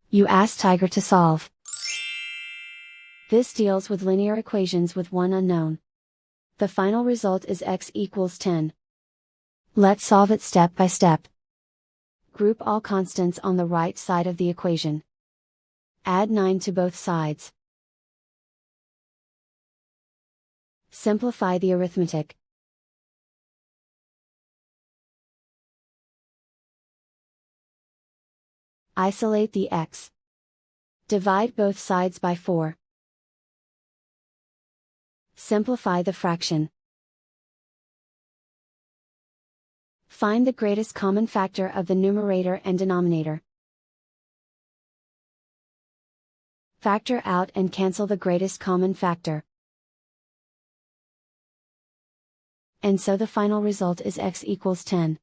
You ask Tiger to solve. This deals with linear equations with one unknown. The final result is x equals 10. Let's solve it step by step. Group all constants on the right side of the equation. Add 9 to both sides. Simplify the arithmetic. Isolate the x. Divide both sides by 4. Simplify the fraction. Find the greatest common factor of the numerator and denominator. Factor out and cancel the greatest common factor. And so the final result is x equals 10.